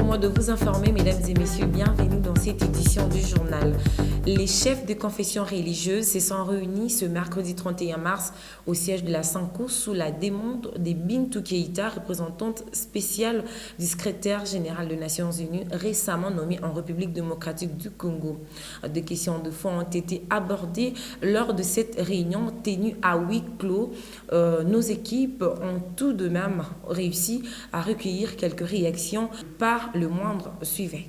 moment de vous informer, mesdames et messieurs. Bienvenue dans cette édition du journal. Les chefs de confession religieuse se sont réunis ce mercredi 31 mars au siège de la SANCO sous la demande de Bintou Keïta, représentante spéciale du secrétaire général des Nations Unies, récemment nommée en République démocratique du Congo. Des questions de fond ont été abordées lors de cette réunion tenue à huis clos. Nos équipes ont tout de même réussi à recueillir quelques réactions par le moindre suivi.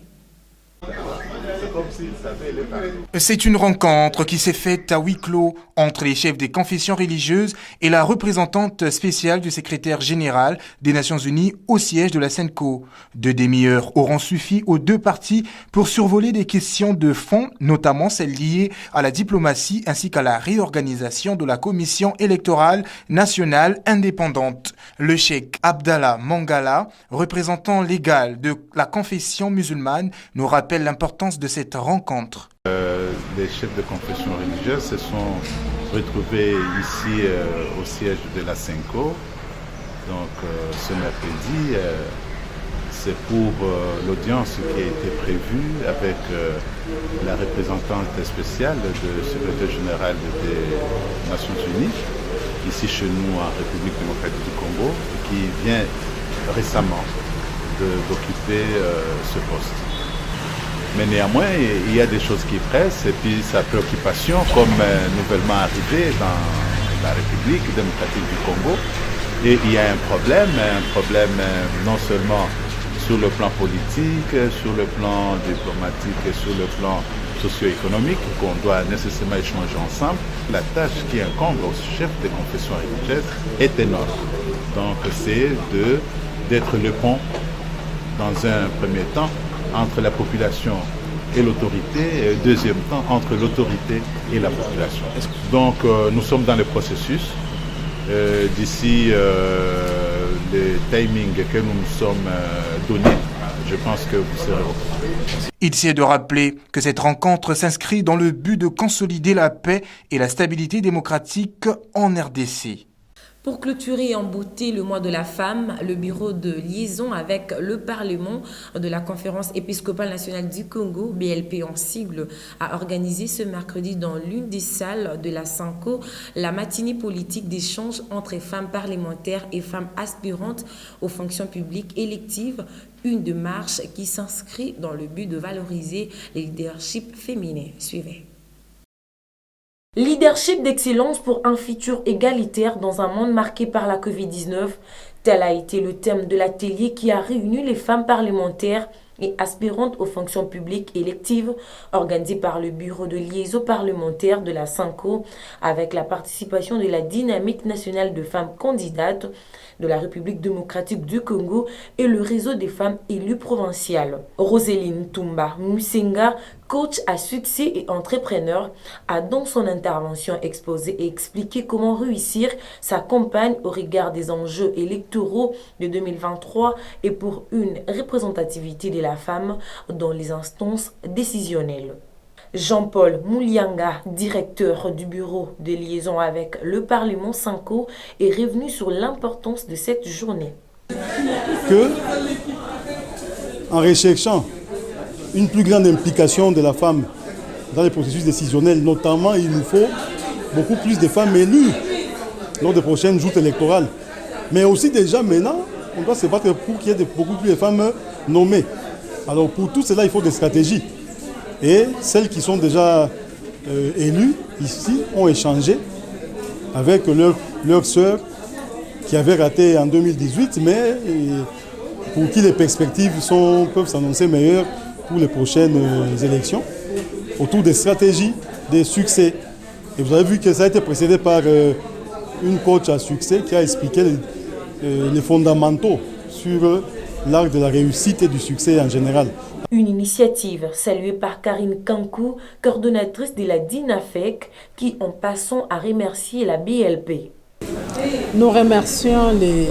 C'est une rencontre qui s'est faite à huis clos entre les chefs des confessions religieuses et la représentante spéciale du secrétaire général des Nations Unies au siège de la SANCO. 2 demi-heures auront suffi aux deux parties pour survoler des questions de fond, notamment celles liées à la diplomatie ainsi qu'à la réorganisation de la commission électorale nationale indépendante. Le cheikh Abdallah Mangala, représentant légal de la confession musulmane, nous rappelle l'importance de cette rencontre. Les chefs de confession religieuse se sont retrouvés ici au siège de la SANCO. Donc ce mercredi, c'est pour l'audience qui a été prévue avec la représentante spéciale du secrétaire général des Nations Unies, ici chez nous en République démocratique du Congo, qui vient récemment d'occuper ce poste. Mais néanmoins, il y a des choses qui pressent et puis sa préoccupation, comme nouvellement arrivé dans la République démocratique du Congo, et il y a un problème non seulement sur le plan politique, sur le plan diplomatique et sur le plan socio-économique qu'on doit nécessairement échanger ensemble. La tâche qui incombe aux chefs des confessions religieuses est énorme. Donc c'est d'être le pont dans un premier temps entre la population et l'autorité, et deuxième temps entre l'autorité et la population. Donc nous sommes dans le processus. D'ici le timing que nous nous sommes donnés, je pense que vous serez au courant. Il s'est de rappeler que cette rencontre s'inscrit dans le but de consolider la paix et la stabilité démocratique en RDC. Pour clôturer en beauté le mois de la femme, le bureau de liaison avec le Parlement de la Conférence épiscopale nationale du Congo, BLP en sigle, a organisé ce mercredi dans l'une des salles de la SANCO la matinée politique d'échange entre femmes parlementaires et femmes aspirantes aux fonctions publiques électives, une démarche qui s'inscrit dans le but de valoriser les leaderships féminins. Suivez. Leadership d'excellence pour un futur égalitaire dans un monde marqué par la Covid-19, tel a été le thème de l'atelier qui a réuni les femmes parlementaires et aspirantes aux fonctions publiques électives, organisé par le bureau de liaison parlementaire de la SANCO, avec la participation de la dynamique nationale de femmes candidates de la République démocratique du Congo et le réseau des femmes élues provinciales. Roséline Toumba Musenga, coach à succès et entrepreneur, a dans son intervention exposé et expliqué comment réussir sa campagne au regard des enjeux électoraux de 2023 et pour une représentativité de la femme dans les instances décisionnelles. Jean-Paul Moulianga, directeur du bureau de liaison avec le Parlement SANCO, est revenu sur l'importance de cette journée. En recherchant une plus grande implication de la femme dans les processus décisionnels, notamment il nous faut beaucoup plus de femmes élues lors des prochaines joutes électorales. Mais aussi déjà maintenant, on doit se battre pour qu'il y ait beaucoup plus de femmes nommées. Alors pour tout cela, il faut des stratégies. Et celles qui sont déjà élues ici ont échangé avec leurs sœurs qui avaient raté en 2018, mais pour qui les perspectives peuvent s'annoncer meilleures pour les prochaines élections, autour des stratégies, des succès. Et vous avez vu que ça a été précédé par une coach à succès qui a expliqué les fondamentaux sur l'art de la réussite et du succès en général. Une initiative saluée par Karine Kankou, coordonnatrice de la DINAFEC, qui en passant à remercier la BLP. Nous remercions les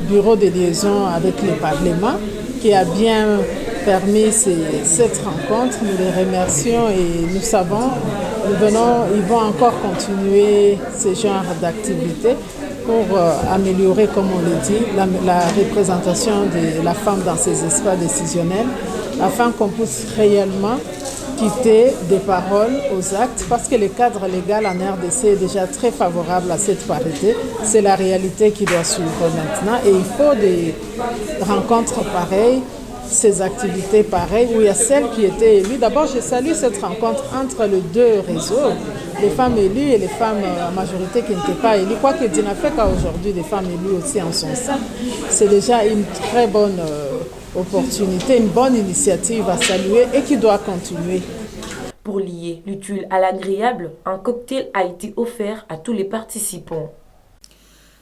bureaux de liaison avec le Parlement qui a bien permis cette rencontre. Nous les remercions et nous savons, ils vont encore continuer ce genre d'activité pour améliorer, comme on le dit, la représentation de la femme dans ces espaces décisionnels, afin qu'on puisse réellement quitter des paroles aux actes, parce que le cadre légal en RDC est déjà très favorable à cette parité. C'est la réalité qui doit suivre maintenant, et il faut des rencontres pareilles, ces activités pareilles, où il y a celles qui étaient élues. D'abord, je salue cette rencontre entre les deux réseaux, les femmes élues et les femmes en majorité qui n'étaient pas élues. Quoique Dinafeka aujourd'hui, des femmes élues aussi en son sein, c'est déjà une très bonne opportunité, une bonne initiative à saluer et qui doit continuer. Pour lier l'utile à l'agréable, un cocktail a été offert à tous les participants.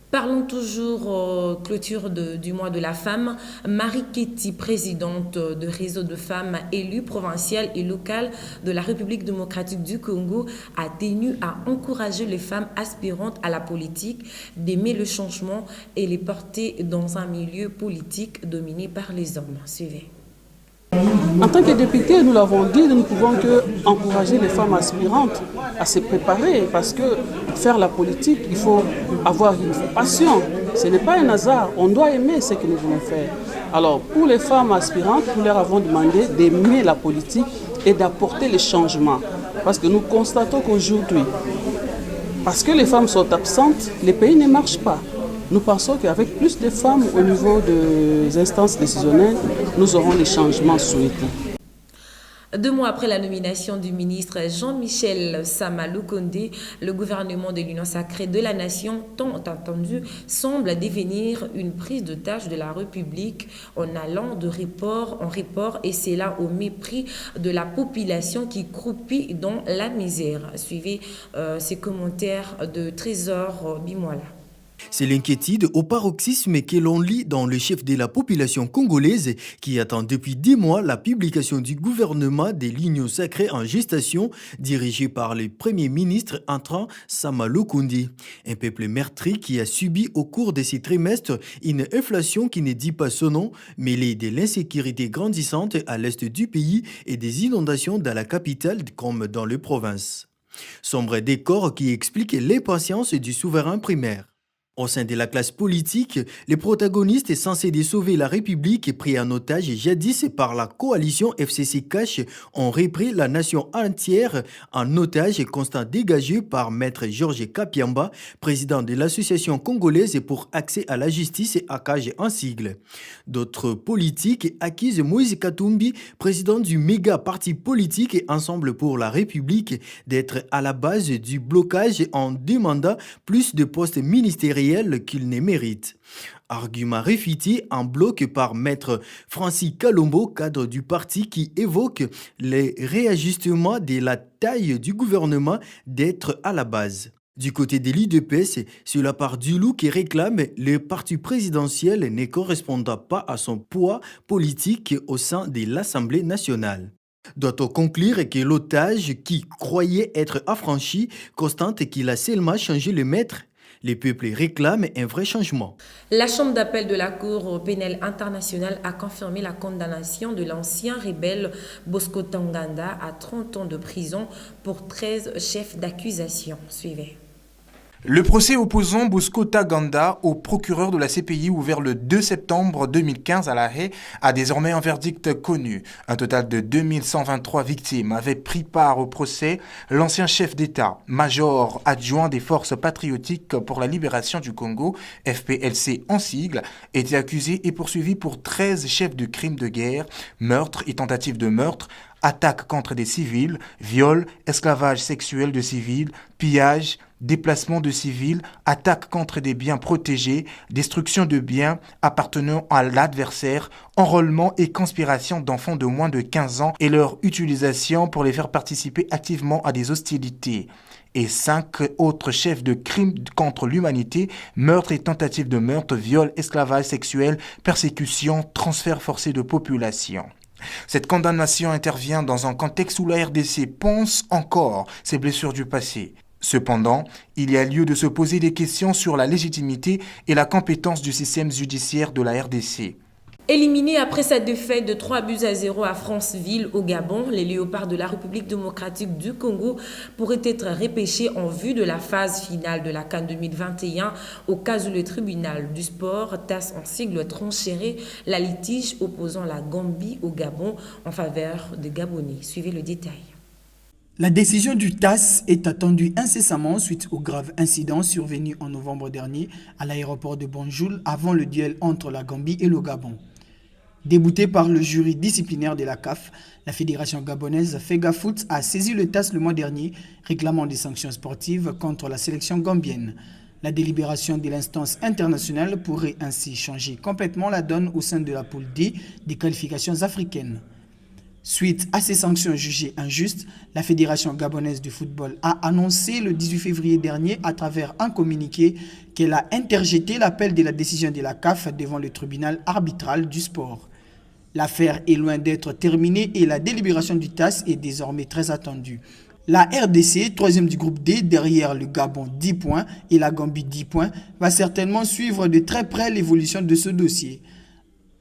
Parlons toujours clôture du mois de la femme. Marie Ketty, présidente de réseau de femmes élues provinciales et locales de la République démocratique du Congo, a tenu à encourager les femmes aspirantes à la politique d'aimer le changement et les porter dans un milieu politique dominé par les hommes. Suivez. En tant que député, nous l'avons dit, nous ne pouvons que encourager les femmes aspirantes à se préparer, parce que faire la politique, il faut avoir une passion. Ce n'est pas un hasard, on doit aimer ce que nous voulons faire. Alors pour les femmes aspirantes, nous leur avons demandé d'aimer la politique et d'apporter les changements. Parce que nous constatons qu'aujourd'hui, parce que les femmes sont absentes, les pays ne marchent pas. Nous pensons qu'avec plus de femmes au niveau des instances décisionnelles, nous aurons les changements souhaités. 2 mois après la nomination du ministre Jean-Michel Sama-Lukonde, le gouvernement de l'Union sacrée de la nation, tant attendu, semble devenir une prise de tâche de la République en allant de report en report, et c'est là au mépris de la population qui croupit dans la misère. Suivez ces commentaires de Trésor Bimoala. C'est l'inquiétude au paroxysme que l'on lit dans le chef de la population congolaise qui attend depuis 10 mois la publication du gouvernement des lignes sacrées en gestation dirigé par le premier ministre entrant Sama-Lukonde. Un peuple meurtri qui a subi au cours de ces trimestres une inflation qui ne dit pas son nom, mêlée de l'insécurité grandissante à l'est du pays et des inondations dans la capitale comme dans les provinces. Sombre décor qui explique l'impatience du souverain primaire. Au sein de la classe politique, les protagonistes censés de sauver la République pris en otage jadis par la coalition FCC-Cash ont repris la nation entière en otage, constat dégagé par Maître Georges Kapiamba, président de l'Association congolaise pour accès à la justice, ACAJ en sigle. D'autres politiques accusent Moïse Katumbi, président du méga parti politique Ensemble pour la République, d'être à la base du blocage en demandant plus de postes ministériels qu'il ne mérite. Argument réfuté en bloc par Maître Francis Kalombo, cadre du parti, qui évoque les réajustements de la taille du gouvernement d'être à la base. Du côté de l'UDPS, c'est la part du loup qui réclame le parti présidentiel ne correspondant pas à son poids politique au sein de l'Assemblée nationale. Doit-on conclure que l'otage qui croyait être affranchi constate qu'il a seulement changé le maître? Les peuples réclament un vrai changement. La Chambre d'appel de la Cour pénale internationale a confirmé la condamnation de l'ancien rebelle Bosco Ntaganda à 30 ans de prison pour 13 chefs d'accusation. Suivez. Le procès opposant Bosco Ntaganda au procureur de la CPI ouvert le 2 septembre 2015 à La Haye a désormais un verdict connu. Un total de 2123 victimes avaient pris part au procès. L'ancien chef d'État, major adjoint des forces patriotiques pour la libération du Congo, FPLC en sigle, était accusé et poursuivi pour 13 chefs de crimes de guerre, meurtre et tentative de meurtre, attaques contre des civils, viols, esclavage sexuel de civils, pillage, déplacement de civils, attaques contre des biens protégés, destruction de biens appartenant à l'adversaire, enrôlement et conspiration d'enfants de moins de 15 ans et leur utilisation pour les faire participer activement à des hostilités. Et 5 autres chefs de crimes contre l'humanité, meurtre et tentative de meurtre, viol, esclavage sexuel, persécution, transfert forcé de population. Cette condamnation intervient dans un contexte où la RDC pense encore ses blessures du passé. Cependant, il y a lieu de se poser des questions sur la légitimité et la compétence du système judiciaire de la RDC. Éliminés après sa défaite de 3-0 à Franceville au Gabon, les Léopards de la République démocratique du Congo pourraient être repêchés en vue de la phase finale de la CAN 2021 au cas où le tribunal du sport TAS en sigle trancherait la litige opposant la Gambie au Gabon en faveur des Gabonais. Suivez le détail. La décision du TAS est attendue incessamment suite au grave incident survenu en novembre dernier à l'aéroport de Banjul avant le duel entre la Gambie et le Gabon. Déboutée par le jury disciplinaire de la CAF, la fédération gabonaise FEGAFOOT a saisi le TAS le mois dernier, réclamant des sanctions sportives contre la sélection gambienne. La délibération de l'instance internationale pourrait ainsi changer complètement la donne au sein de la poule D des qualifications africaines. Suite à ces sanctions jugées injustes, la Fédération gabonaise du football a annoncé le 18 février dernier à travers un communiqué qu'elle a interjeté l'appel de la décision de la CAF devant le tribunal arbitral du sport. L'affaire est loin d'être terminée et la délibération du TAS est désormais très attendue. La RDC, troisième du groupe D, derrière le Gabon 10 points et la Gambie 10 points, va certainement suivre de très près l'évolution de ce dossier.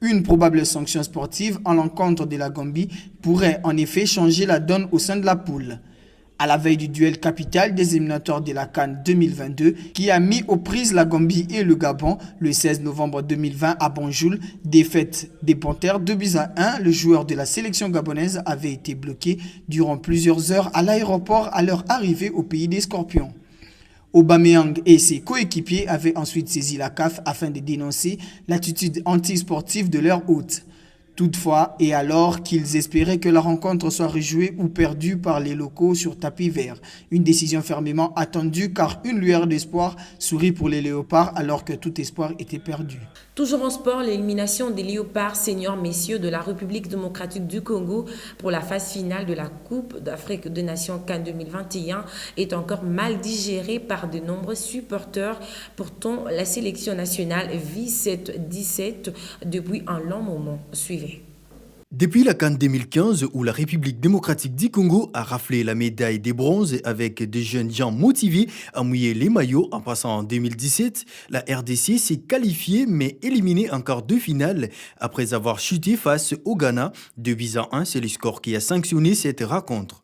Une probable sanction sportive en l'encontre de la Gambie pourrait en effet changer la donne au sein de la poule. À la veille du duel capital des éliminatoires de la CAN 2022 qui a mis aux prises la Gambie et le Gabon le 16 novembre 2020 à Banjul, défaite des Panthères 2-1, le joueur de la sélection gabonaise avait été bloqué durant plusieurs heures à l'aéroport à leur arrivée au pays des Scorpions. Aubameyang et ses coéquipiers avaient ensuite saisi la CAF afin de dénoncer l'attitude anti-sportive de leur hôte. Toutefois, et alors qu'ils espéraient que la rencontre soit rejouée ou perdue par les locaux sur tapis vert, une décision fermement attendue car une lueur d'espoir sourit pour les Léopards alors que tout espoir était perdu. Toujours en sport, l'élimination des Léopards seniors messieurs de la République démocratique du Congo pour la phase finale de la Coupe d'Afrique des Nations CAN 2021 est encore mal digérée par de nombreux supporters. Pourtant, la sélection nationale vit cette 17 depuis un long moment. Suivez. Depuis la CAN 2015, où la République démocratique du Congo a raflé la médaille des bronzes avec des jeunes gens motivés à mouiller les maillots en passant en 2017, la RDC s'est qualifiée mais éliminée en quart de finale après avoir chuté face au Ghana. 2-1, c'est le score qui a sanctionné cette rencontre.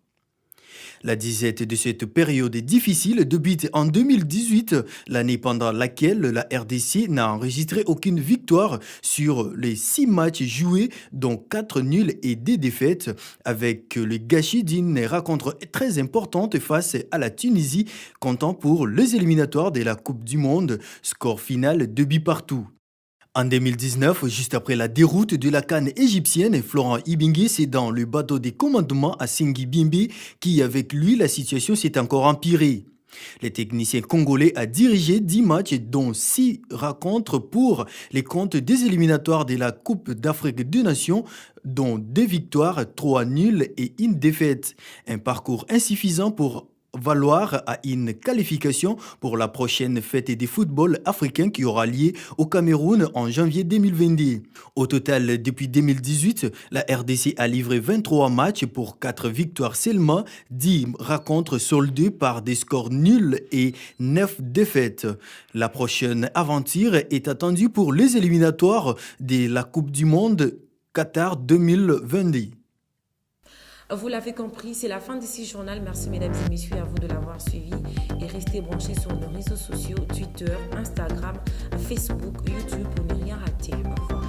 La disette de cette période difficile débute en 2018, l'année pendant laquelle la RDC n'a enregistré aucune victoire sur les 6 matchs joués, dont 4 nuls et 2 défaites, avec le gâchis d'une rencontre très importante face à la Tunisie, comptant pour les éliminatoires de la Coupe du Monde, score final 2 buts partout. En 2019, juste après la déroute de la CAN égyptienne, Florent Ibingue c'est dans le bateau des commandements à Singui Bimbe qui, avec lui, la situation s'est encore empirée. Le technicien congolais a dirigé 10 matchs, dont 6 rencontres pour les comptes des éliminatoires de la Coupe d'Afrique des Nations, dont 2 victoires, 3 nuls et 1 défaite. Un parcours insuffisant pour valoir à une qualification pour la prochaine fête des football africain qui aura lieu au Cameroun en janvier 2022. Au total, depuis 2018, la RDC a livré 23 matchs pour 4 victoires seulement, 10 rencontres soldées par des scores nuls et 9 défaites. La prochaine aventure est attendue pour les éliminatoires de la Coupe du Monde Qatar 2022. Vous l'avez compris, c'est la fin de ce journal. Merci mesdames et messieurs à vous de l'avoir suivi et restez branchés sur nos réseaux sociaux, Twitter, Instagram, Facebook, YouTube pour ne rien rater. Au revoir.